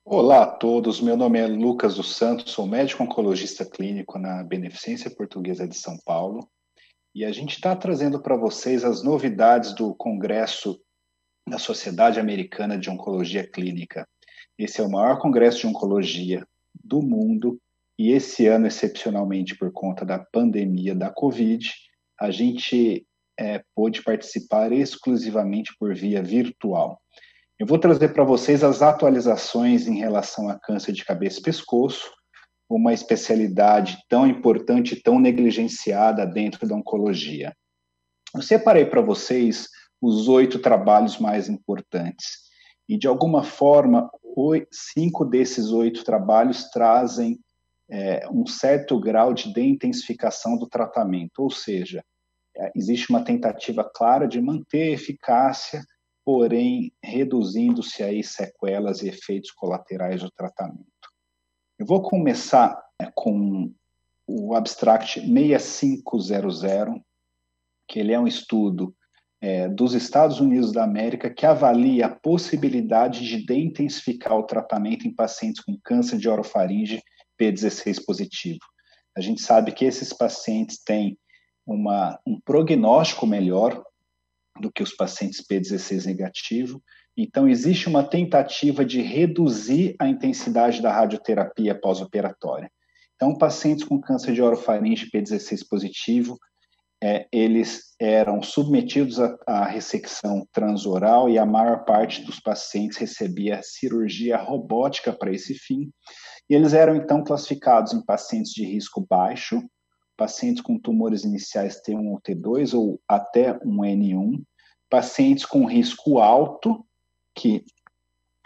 Olá a todos, meu nome é Lucas dos Santos, sou médico oncologista clínico na Beneficência Portuguesa de São Paulo e a gente está trazendo para vocês as novidades do Congresso da Sociedade Americana de Oncologia Clínica. Esse é o maior congresso de oncologia do mundo e esse ano, excepcionalmente por conta da pandemia da Covid, a gente pôde participar exclusivamente por via virtual. Eu vou trazer para vocês as atualizações em relação a câncer de cabeça e pescoço, uma especialidade tão importante e tão negligenciada dentro da oncologia. Eu separei para vocês os 8 trabalhos mais importantes. E, de alguma forma, 5 desses 8 trabalhos trazem um certo grau de intensificação do tratamento, ou seja, existe uma tentativa clara de manter a eficácia, porém reduzindo-se aí sequelas e efeitos colaterais do tratamento. Eu vou começar com o abstract 6500, que ele é um estudo dos Estados Unidos da América que avalia a possibilidade de intensificar o tratamento em pacientes com câncer de orofaringe P16 positivo. A gente sabe que esses pacientes têm um prognóstico melhor do que os pacientes P16 negativo. Então, existe uma tentativa de reduzir a intensidade da radioterapia pós-operatória. Então, pacientes com câncer de orofaringe P16 positivo, eles eram submetidos à ressecção transoral e a maior parte dos pacientes recebia cirurgia robótica para esse fim. E eles eram, então, classificados em pacientes de risco baixo, pacientes com tumores iniciais T1 ou T2 ou até um N1, pacientes com risco alto, que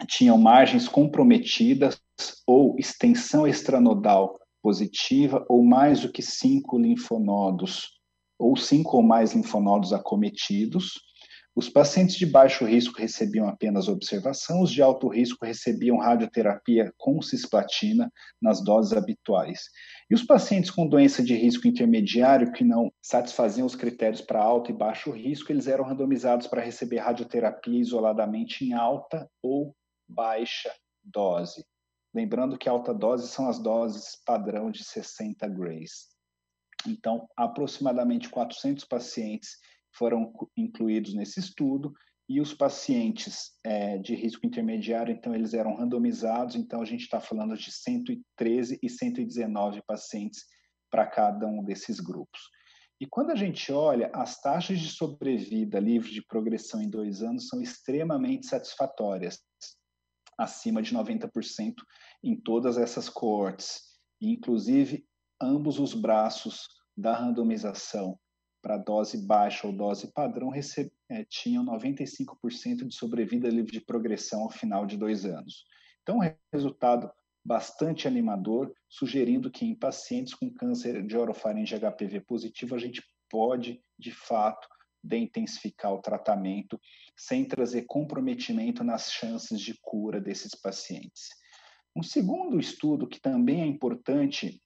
tinham margens comprometidas ou extensão extranodal positiva ou mais do que 5 linfonodos, ou 5 ou mais linfonodos acometidos. Os pacientes de baixo risco recebiam apenas observação, os de alto risco recebiam radioterapia com cisplatina nas doses habituais. E os pacientes com doença de risco intermediário, que não satisfaziam os critérios para alto e baixo risco, eles eram randomizados para receber radioterapia isoladamente em alta ou baixa dose. Lembrando que alta dose são as doses padrão de 60 grays. Então, aproximadamente 400 pacientes foram incluídos nesse estudo e os pacientes de risco intermediário, então, eles eram randomizados, então a gente está falando de 113 e 119 pacientes para cada um desses grupos. E quando a gente olha, as taxas de sobrevida livre de progressão em 2 anos são extremamente satisfatórias, acima de 90% em todas essas coortes, inclusive ambos os braços da randomização para dose baixa ou dose padrão tinham 95% de sobrevida livre de progressão ao final de 2 anos. Então, resultado bastante animador, sugerindo que em pacientes com câncer de orofaringe HPV positivo, a gente pode, de fato, intensificar o tratamento sem trazer comprometimento nas chances de cura desses pacientes. Um segundo estudo que também é importante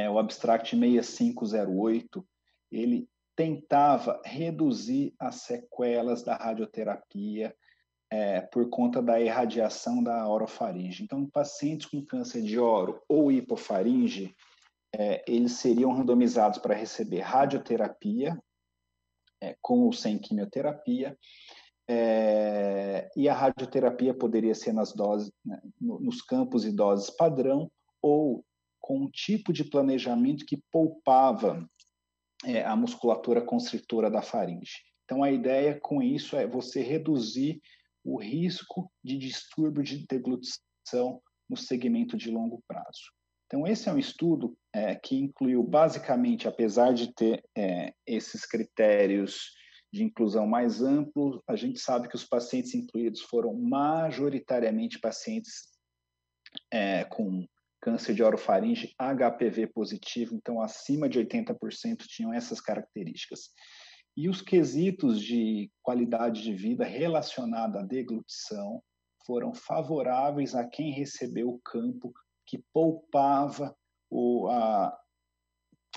o Abstract 6508, ele tentava reduzir as sequelas da radioterapia por conta da irradiação da orofaringe. Então, pacientes com câncer de oro ou hipofaringe, eles seriam randomizados para receber radioterapia com ou sem quimioterapia, e a radioterapia poderia ser nas doses, nos campos e doses padrão, ou com um tipo de planejamento que poupava a musculatura constritora da faringe. Então, a ideia com isso é você reduzir o risco de distúrbio de deglutição no segmento de longo prazo. Então, esse é um estudo que incluiu, basicamente, apesar de ter esses critérios de inclusão mais amplos, a gente sabe que os pacientes incluídos foram majoritariamente pacientes com câncer de orofaringe HPV positivo, então acima de 80% tinham essas características. E os quesitos de qualidade de vida relacionada à deglutição foram favoráveis a quem recebeu o campo que poupava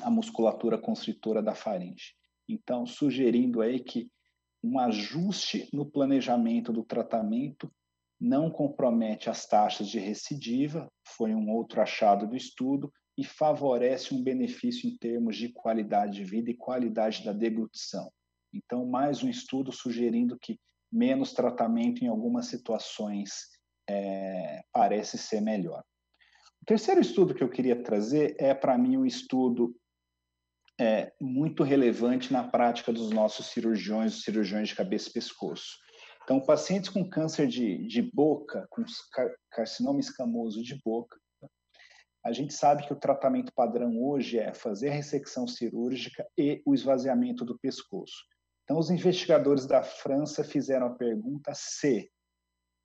a musculatura constritora da faringe. Então, sugerindo aí que um ajuste no planejamento do tratamento não compromete as taxas de recidiva, foi um outro achado do estudo, e favorece um benefício em termos de qualidade de vida e qualidade da deglutição. Então, mais um estudo sugerindo que menos tratamento em algumas situações parece ser melhor. O terceiro estudo que eu queria trazer é, para mim, um estudo muito relevante na prática dos nossos cirurgiões, os cirurgiões de cabeça e pescoço. Então, pacientes com câncer de boca, com carcinoma escamoso de boca, a gente sabe que o tratamento padrão hoje é fazer a ressecção cirúrgica e o esvaziamento do pescoço. Então, os investigadores da França fizeram a pergunta se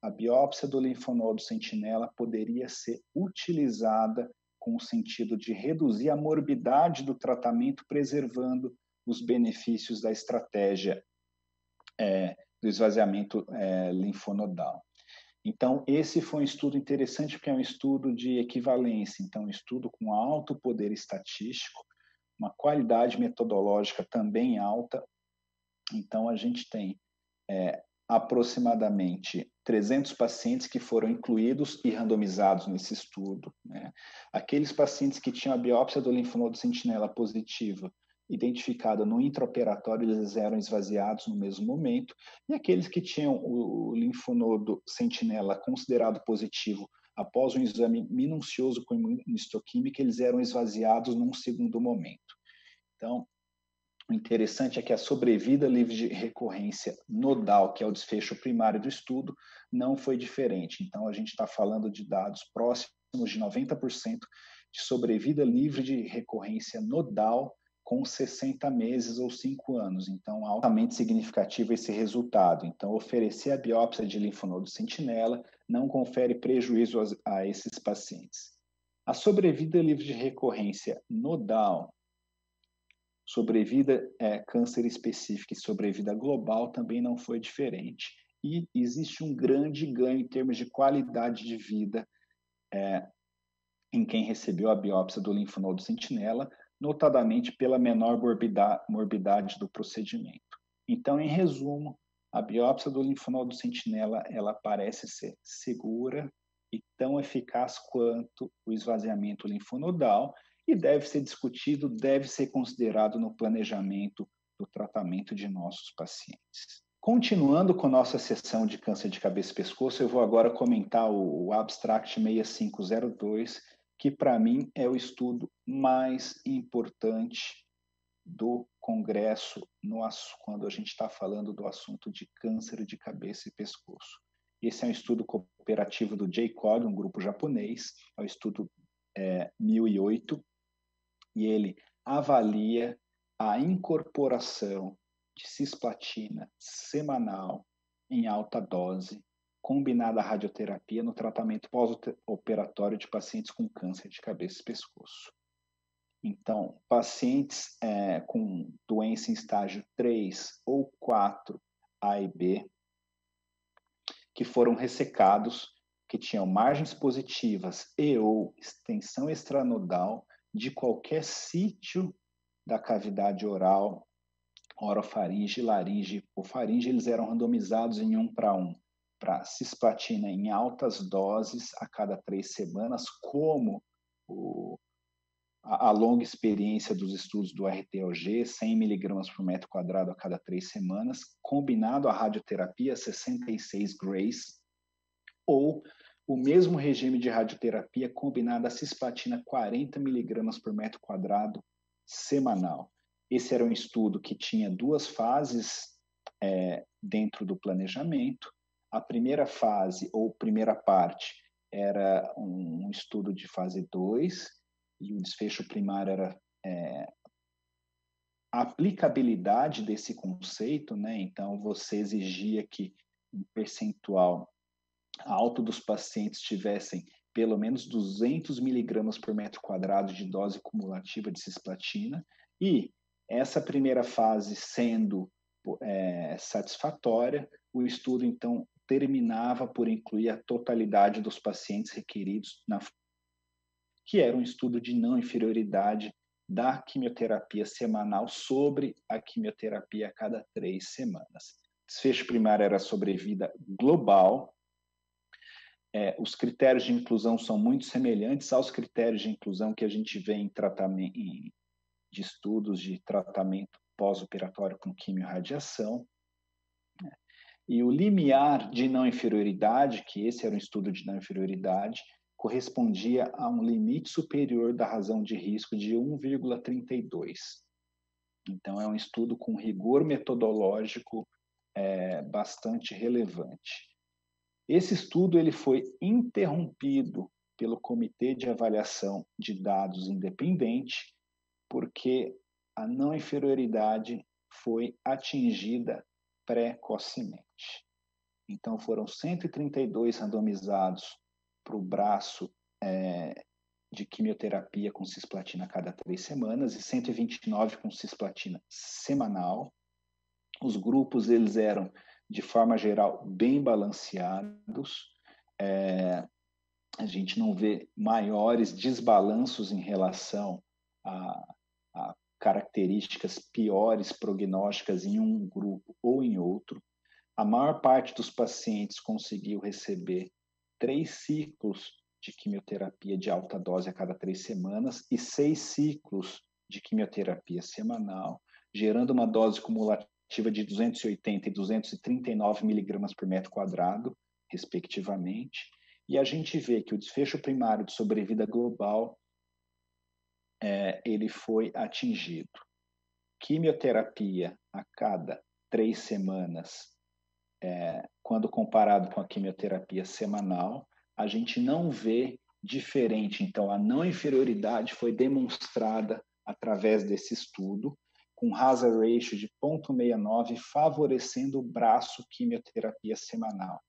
a biópsia do linfonodo sentinela poderia ser utilizada com o sentido de reduzir a morbidade do tratamento, preservando os benefícios da estratégia do esvaziamento linfonodal. Então, esse foi um estudo interessante, porque é um estudo de equivalência, então, um estudo com alto poder estatístico, uma qualidade metodológica também alta. Então, a gente tem aproximadamente 300 pacientes que foram incluídos e randomizados nesse estudo, né? Aqueles pacientes que tinham a biópsia do linfonodo sentinela positiva identificada no intraoperatório, eles eram esvaziados no mesmo momento, e aqueles que tinham o linfonodo sentinela considerado positivo após um exame minucioso com imunistoquímica, eles eram esvaziados num segundo momento. Então, o interessante é que a sobrevida livre de recorrência nodal, que é o desfecho primário do estudo, não foi diferente. Então, a gente está falando de dados próximos de 90% de sobrevida livre de recorrência nodal com 60 meses ou 5 anos. Então, altamente significativo esse resultado. Então, oferecer a biópsia de linfonodo sentinela não confere prejuízo a esses pacientes. A sobrevida livre de recorrência nodal, sobrevida câncer específico e sobrevida global também não foi diferente. E existe um grande ganho em termos de qualidade de vida em quem recebeu a biópsia do linfonodo sentinela, notadamente pela menor morbidade do procedimento. Então, em resumo, a biópsia do linfonodo sentinela, ela parece ser segura e tão eficaz quanto o esvaziamento linfonodal, e deve ser discutido, deve ser considerado no planejamento do tratamento de nossos pacientes. Continuando com nossa sessão de câncer de cabeça e pescoço, eu vou agora comentar o Abstract 6502, que para mim é o estudo mais importante do Congresso quando a gente está falando do assunto de câncer de cabeça e pescoço. Esse é um estudo cooperativo do JCOG, um grupo japonês, é o estudo 1008, e ele avalia a incorporação de cisplatina semanal em alta dose, combinada à radioterapia no tratamento pós-operatório de pacientes com câncer de cabeça e pescoço. Então, pacientes com doença em estágio 3 ou 4 A e B, que foram ressecados, que tinham margens positivas e ou extensão extranodal de qualquer sítio da cavidade oral, orofaringe, laringe e hipofaringe, eles eram randomizados em 1:1 para cisplatina em altas doses a cada 3 semanas, como a longa experiência dos estudos do RTOG, 100 mg por metro quadrado a cada 3 semanas, combinado à radioterapia 66 Grays, ou o mesmo regime de radioterapia combinado à cisplatina 40 mg por metro quadrado semanal. Esse era um estudo que tinha 2 fases dentro do planejamento. A primeira fase, ou primeira parte, era um estudo de fase 2, e o desfecho primário era a aplicabilidade desse conceito, né? Então, você exigia que um percentual alto dos pacientes tivessem pelo menos 200 miligramas por metro quadrado de dose cumulativa de cisplatina, e essa primeira fase sendo satisfatória, o estudo, então, terminava por incluir a totalidade dos pacientes requeridos, que era um estudo de não inferioridade da quimioterapia semanal sobre a quimioterapia a cada 3 semanas. Desfecho primário era sobrevida global, Os critérios de inclusão são muito semelhantes aos critérios de inclusão que a gente vê em tratamento, de estudos de tratamento pós-operatório com quimiorradiação. E o limiar de não inferioridade, que esse era um estudo de não inferioridade, correspondia a um limite superior da razão de risco de 1,32. Então, é um estudo com rigor metodológico bastante relevante. Esse estudo ele foi interrompido pelo Comitê de Avaliação de Dados Independente, porque a não inferioridade foi atingida precocemente. Então, foram 132 randomizados para o braço de quimioterapia com cisplatina a cada 3 semanas e 129 com cisplatina semanal. Os grupos eles eram, de forma geral, bem balanceados. A gente não vê maiores desbalanços em relação a características piores prognósticas em um grupo ou em outro. A maior parte dos pacientes conseguiu receber 3 ciclos de quimioterapia de alta dose a cada 3 semanas e 6 ciclos de quimioterapia semanal, gerando uma dose cumulativa de 280 e 239 miligramas por metro quadrado, respectivamente. E a gente vê que o desfecho primário de sobrevida global ele foi atingido. Quimioterapia a cada 3 semanas, quando comparado com a quimioterapia semanal, a gente não vê diferente. Então, a não inferioridade foi demonstrada através desse estudo, com hazard ratio de 0,69, favorecendo o braço quimioterapia semanal.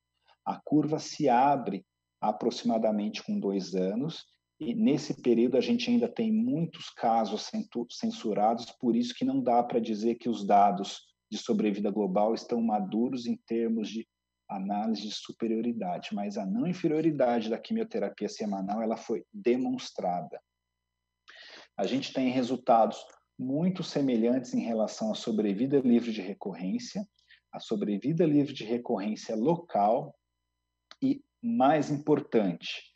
A curva se abre aproximadamente com 2 anos, e nesse período a gente ainda tem muitos casos censurados, por isso que não dá para dizer que os dados de sobrevida global estão maduros em termos de análise de superioridade, mas a não inferioridade da quimioterapia semanal ela foi demonstrada. A gente tem resultados muito semelhantes em relação à sobrevida livre de recorrência, a sobrevida livre de recorrência local e, mais importante,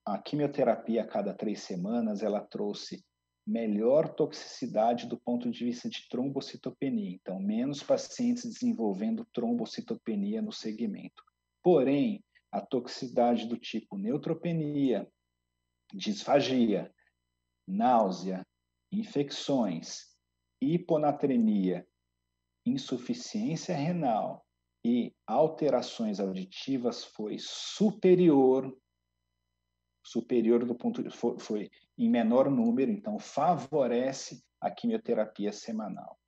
a quimioterapia a cada 3 semanas ela trouxe melhor toxicidade do ponto de vista de trombocitopenia, então menos pacientes desenvolvendo trombocitopenia no segmento. Porém, a toxicidade do tipo neutropenia, disfagia, náusea, infecções, hiponatremia, insuficiência renal e alterações auditivas foi superior do ponto de foi em menor número, então favorece a quimioterapia semanal.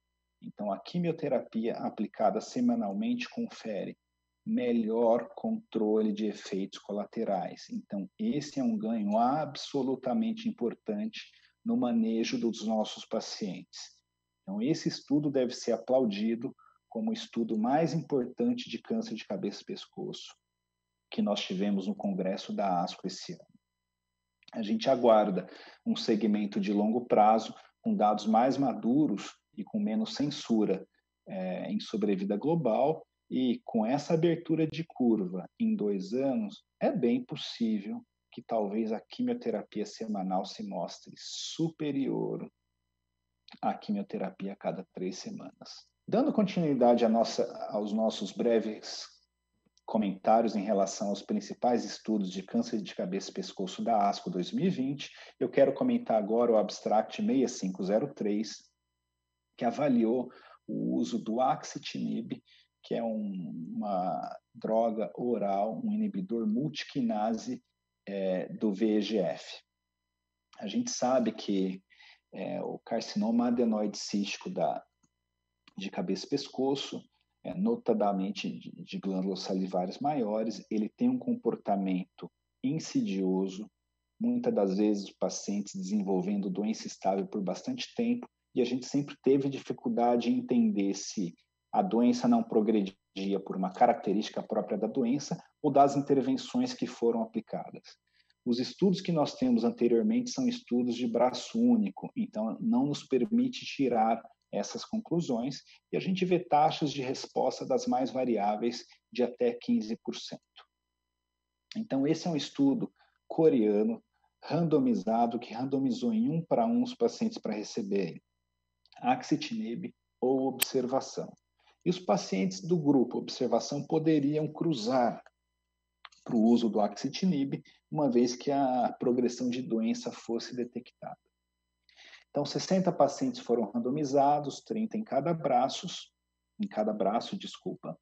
Então a quimioterapia aplicada semanalmente confere melhor controle de efeitos colaterais. Então esse é um ganho absolutamente importante no manejo dos nossos pacientes. Então esse estudo deve ser aplaudido como o estudo mais importante de câncer de cabeça e pescoço que nós tivemos no congresso da ASCO esse ano. A gente aguarda um segmento de longo prazo com dados mais maduros e com menos censura em sobrevida global, e com essa abertura de curva em 2 anos, é bem possível que talvez a quimioterapia semanal se mostre superior à quimioterapia a cada 3 semanas. Dando continuidade aos nossos breves comentários em relação aos principais estudos de câncer de cabeça e pescoço da ASCO 2020, eu quero comentar agora o abstract 6503, que avaliou o uso do axitinib, que é uma droga oral, um inibidor multiquinase do VEGF. A gente sabe que o carcinoma adenoide cístico de cabeça e pescoço, notadamente de glândulas salivares maiores, ele tem um comportamento insidioso, muitas das vezes os pacientes desenvolvendo doença estável por bastante tempo, e a gente sempre teve dificuldade em entender se a doença não progredia por uma característica própria da doença ou das intervenções que foram aplicadas. Os estudos que nós temos anteriormente são estudos de braço único, então não nos permite tirar essas conclusões, e a gente vê taxas de resposta das mais variáveis de até 15%. Então, esse é um estudo coreano, randomizado, que randomizou em 1 para 1 os pacientes para receberem axitinib ou observação. E os pacientes do grupo observação poderiam cruzar para o uso do axitinib, uma vez que a progressão de doença fosse detectada. Então, 60 pacientes foram randomizados, 30 em cada braço, desculpa.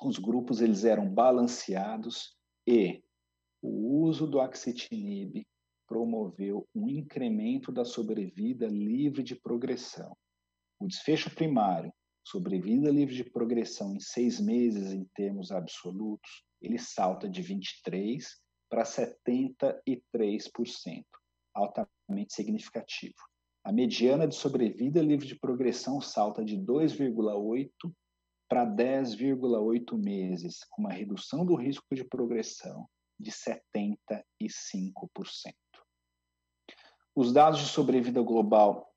Os grupos eles eram balanceados e o uso do axitinib promoveu um incremento da sobrevida livre de progressão. O desfecho primário, sobrevida livre de progressão em 6 meses em termos absolutos, ele salta de 23% para 73%, altamente significativo. A mediana de sobrevida livre de progressão salta de 2,8 para 10,8 meses, com uma redução do risco de progressão de 75%. Os dados de sobrevida global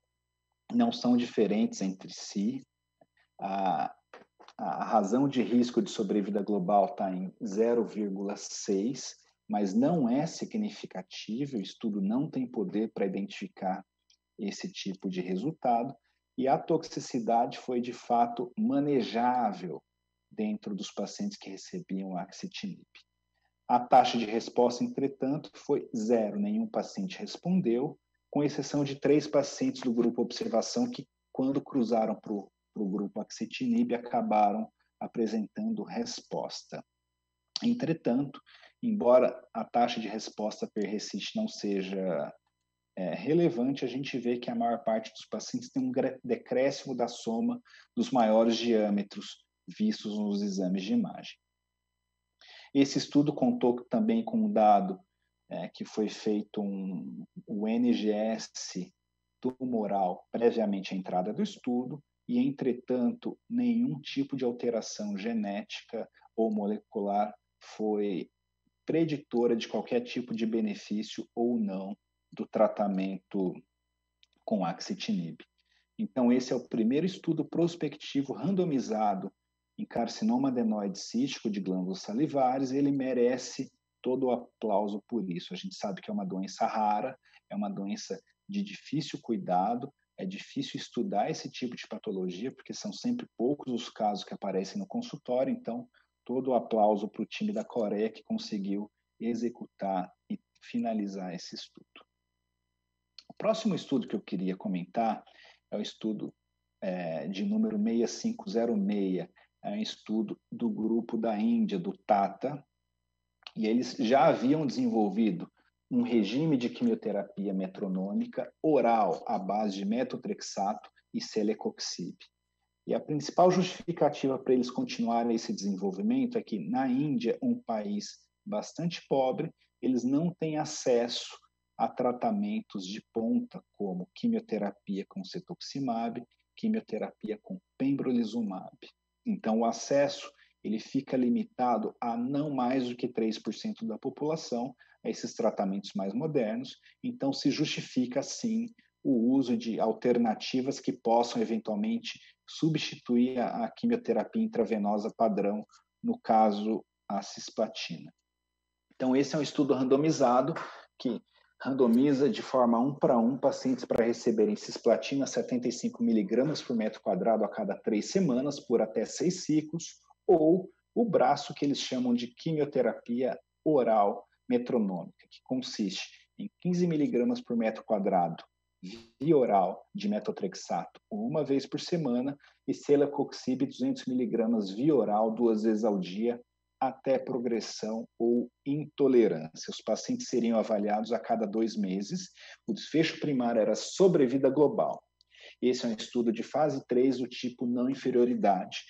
não são diferentes entre si. A razão de risco de sobrevida global está em 0,6, mas não é significativo, o estudo não tem poder para identificar esse tipo de resultado, e a toxicidade foi, de fato, manejável dentro dos pacientes que recebiam axitinib. A taxa de resposta, entretanto, foi 0, nenhum paciente respondeu, com exceção de 3 pacientes do grupo observação que, quando cruzaram para o grupo axitinib, acabaram apresentando resposta. Entretanto, embora a taxa de resposta per RECIST não seja relevante, a gente vê que a maior parte dos pacientes tem um decréscimo da soma dos maiores diâmetros vistos nos exames de imagem. Esse estudo contou também com um dado que foi feito o NGS tumoral previamente à entrada do estudo, e, entretanto, nenhum tipo de alteração genética ou molecular foi preditora de qualquer tipo de benefício ou não do tratamento com axitinib. Então, esse é o primeiro estudo prospectivo randomizado em carcinoma adenoide cístico de glândulos salivares, e ele merece todo o aplauso por isso. A gente sabe que é uma doença rara, é uma doença de difícil cuidado, é difícil estudar esse tipo de patologia, porque são sempre poucos os casos que aparecem no consultório, então todo o aplauso para o time da Coreia que conseguiu executar e finalizar esse estudo. O próximo estudo que eu queria comentar é o estudo de número 6506, é um estudo do grupo da Índia, do Tata, e eles já haviam desenvolvido um regime de quimioterapia metronômica oral à base de metotrexato e celecoxib. E a principal justificativa para eles continuarem esse desenvolvimento é que na Índia, um país bastante pobre, eles não têm acesso a tratamentos de ponta como quimioterapia com cetuximab, quimioterapia com pembrolizumab. Então, o acesso ele fica limitado a não mais do que 3% da população a esses tratamentos mais modernos. Então, se justifica, sim, o uso de alternativas que possam, eventualmente, substituir a quimioterapia intravenosa padrão, no caso, a cisplatina. Então, esse é um estudo randomizado que randomiza de forma 1 para 1 pacientes para receberem cisplatina 75 miligramas por metro quadrado a cada 3 semanas, por até 6 ciclos, ou o braço que eles chamam de quimioterapia oral metronômica, que consiste em 15 miligramas por metro quadrado via oral de metotrexato uma vez por semana e celecoxib 200 miligramas via oral 2 vezes ao dia até progressão ou intolerância. Os pacientes seriam avaliados a cada 2 meses. O desfecho primário era sobrevida global. Esse é um estudo de fase 3 do tipo não inferioridade.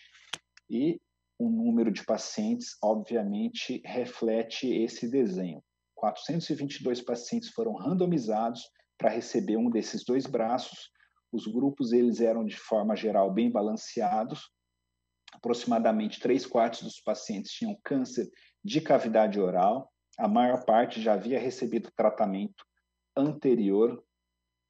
E o número de pacientes, obviamente, reflete esse desenho. 422 pacientes foram randomizados para receber um desses 2 braços. Os grupos eles eram, de forma geral, bem balanceados. Aproximadamente 3/4 dos pacientes tinham câncer de cavidade oral. A maior parte já havia recebido tratamento anterior.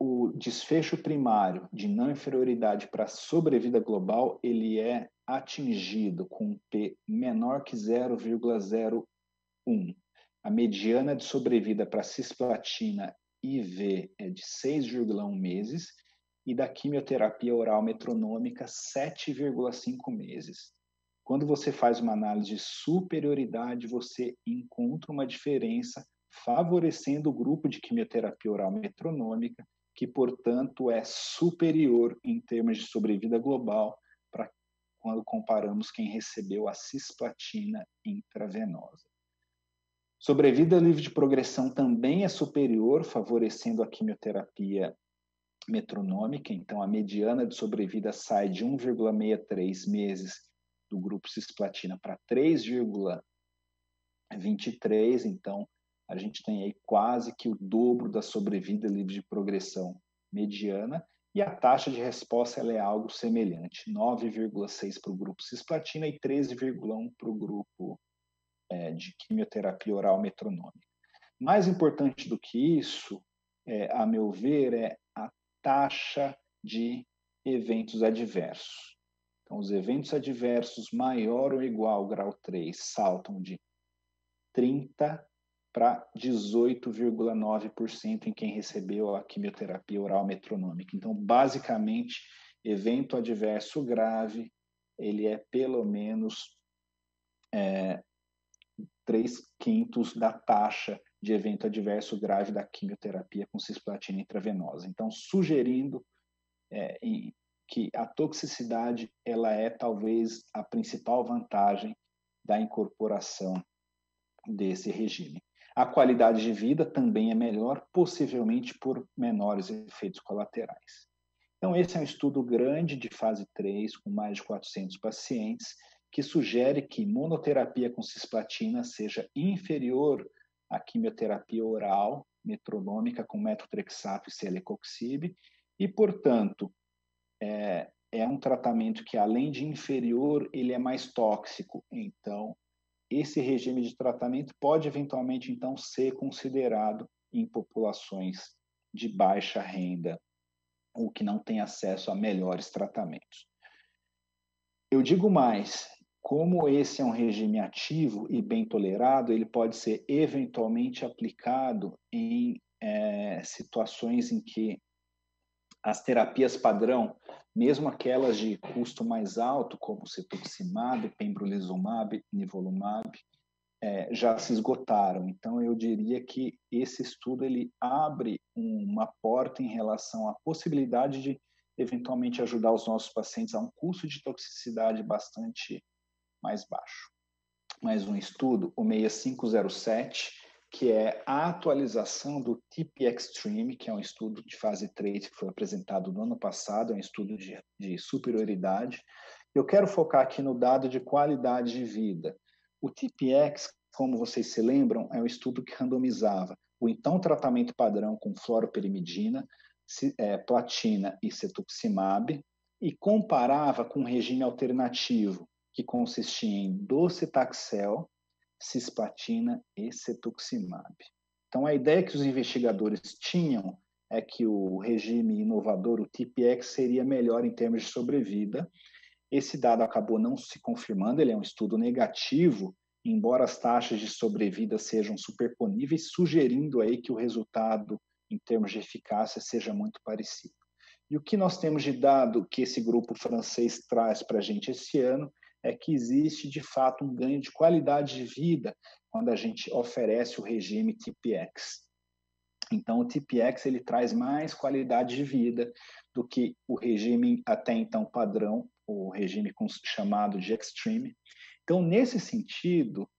O desfecho primário de não inferioridade para sobrevida global, ele é atingido com um P menor que 0,01. A mediana de sobrevida para cisplatina IV é de 6,1 meses e da quimioterapia oral metronômica 7,5 meses. Quando você faz uma análise de superioridade, você encontra uma diferença favorecendo o grupo de quimioterapia oral metronômica, que, portanto, é superior em termos de sobrevida global para quando comparamos quem recebeu a cisplatina intravenosa. Sobrevida livre de progressão também é superior, favorecendo a quimioterapia metronômica, então a mediana de sobrevida sai de 1,63 meses do grupo cisplatina para 3,23, então a gente tem aí quase que o dobro da sobrevida livre de progressão mediana, e a taxa de resposta ela é algo semelhante, 9,6 para o grupo cisplatina e 13,1 para o grupo de quimioterapia oral metronômica. Mais importante do que isso, a meu ver, é a taxa de eventos adversos. Então, os eventos adversos maior ou igual ao grau 3 saltam de 30% para 18,9% em quem recebeu a quimioterapia oral metronômica. Então, basicamente, evento adverso grave, ele é pelo menos 3/5 da taxa de evento adverso grave da quimioterapia com cisplatina intravenosa. Então, sugerindo que a toxicidade ela é talvez a principal vantagem da incorporação desse regime. A qualidade de vida também é melhor, possivelmente por menores efeitos colaterais. Então, esse é um estudo grande de fase 3, com mais de 400 pacientes, que sugere que monoterapia com cisplatina seja inferior à quimioterapia oral metronômica com metotrexato e celecoxib, e, portanto, é um tratamento que, além de inferior, ele é mais tóxico. Então, esse regime de tratamento pode, eventualmente, então, ser considerado em populações de baixa renda ou que não têm acesso a melhores tratamentos. Eu digo mais, como esse é um regime ativo e bem tolerado, ele pode ser eventualmente aplicado em situações em que as terapias padrão, mesmo aquelas de custo mais alto, como cetuximab, pembrolizumab, nivolumab, já se esgotaram. Então, eu diria que esse estudo ele abre uma porta em relação à possibilidade de eventualmente ajudar os nossos pacientes a um custo de toxicidade bastante mais baixo. Mais um estudo, o 6507, que é a atualização do TP-Extreme, que é um estudo de fase 3 que foi apresentado no ano passado, é um estudo de superioridade. Eu quero focar aqui no dado de qualidade de vida. O TPX, como vocês se lembram, é um estudo que randomizava o então tratamento padrão com fluoroperimidina, platina e cetuximab, e comparava com um regime alternativo, que consistia em docetaxel, cisplatina e cetuximab. Então, a ideia que os investigadores tinham é que o regime inovador, o TPX, seria melhor em termos de sobrevida. Esse dado acabou não se confirmando, ele é um estudo negativo, embora as taxas de sobrevida sejam superponíveis, sugerindo aí que o resultado em termos de eficácia seja muito parecido. E o que nós temos de dado que esse grupo francês traz para a gente esse ano é que existe, de fato, um ganho de qualidade de vida quando a gente oferece o regime TPX. Então, o TPX ele traz mais qualidade de vida do que o regime até então padrão, o regime chamado de Extreme. Então, nesse sentido,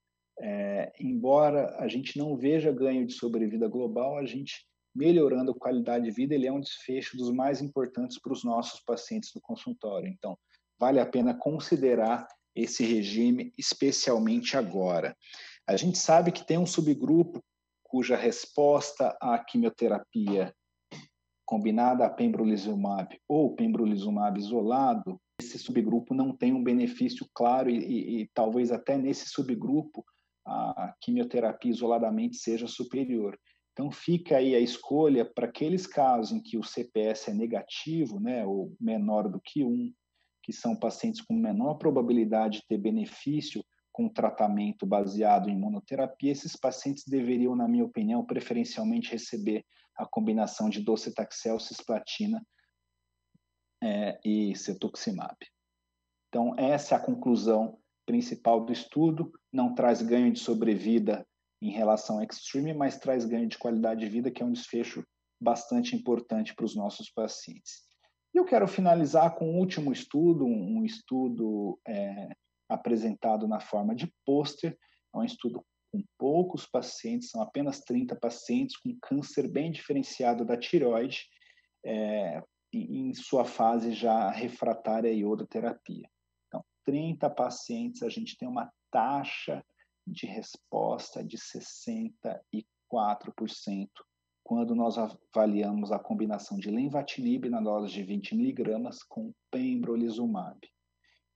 embora a gente não veja ganho de sobrevida global, a gente melhorando a qualidade de vida, ele é um desfecho dos mais importantes para os nossos pacientes do consultório. Então, vale a pena considerar esse regime, especialmente agora. A gente sabe que tem um subgrupo cuja resposta à quimioterapia combinada a pembrolizumab ou pembrolizumab isolado, esse subgrupo não tem um benefício claro e talvez até nesse subgrupo a quimioterapia isoladamente seja superior. Então fica aí a escolha para aqueles casos em que o CPS é negativo, né, ou menor do que 1, que são pacientes com menor probabilidade de ter benefício com tratamento baseado em imunoterapia, esses pacientes deveriam, na minha opinião, preferencialmente receber a combinação de docetaxel, cisplatina e cetuximab. Então, essa é a conclusão principal do estudo. Não traz ganho de sobrevida em relação ao Extreme, mas traz ganho de qualidade de vida, que é um desfecho bastante importante para os nossos pacientes. E eu quero finalizar com um último estudo, um estudo apresentado na forma de pôster. É um estudo com poucos pacientes, são apenas 30 pacientes com câncer bem diferenciado da tireoide, em sua fase já refratária à iodoterapia. Então, 30 pacientes, a gente tem uma taxa de resposta de 64% quando nós avaliamos a combinação de lenvatinib na dose de 20 miligramas com pembrolizumab.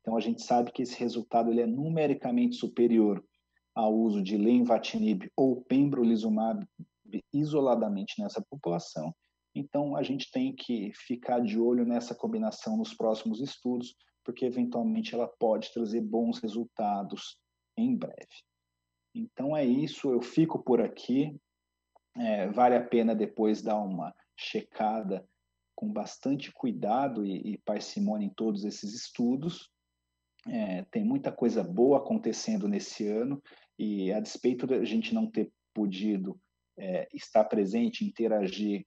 Então, a gente sabe que esse resultado ele é numericamente superior ao uso de lenvatinib ou pembrolizumab isoladamente nessa população. Então, a gente tem que ficar de olho nessa combinação nos próximos estudos, porque eventualmente ela pode trazer bons resultados em breve. Então é isso, eu fico por aqui. Vale a pena depois dar uma checada com bastante cuidado e parcimônia em todos esses estudos. Tem muita coisa boa acontecendo nesse ano e, a despeito de a gente não ter podido estar presente, interagir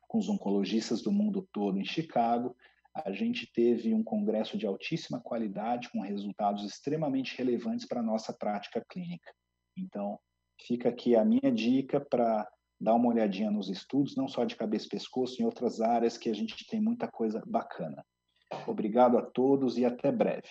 com os oncologistas do mundo todo em Chicago, a gente teve um congresso de altíssima qualidade, com resultados extremamente relevantes para a nossa prática clínica. Então, fica aqui a minha dica para dar uma olhadinha nos estudos, não só de cabeça e pescoço, em outras áreas que a gente tem muita coisa bacana. Obrigado a todos e até breve.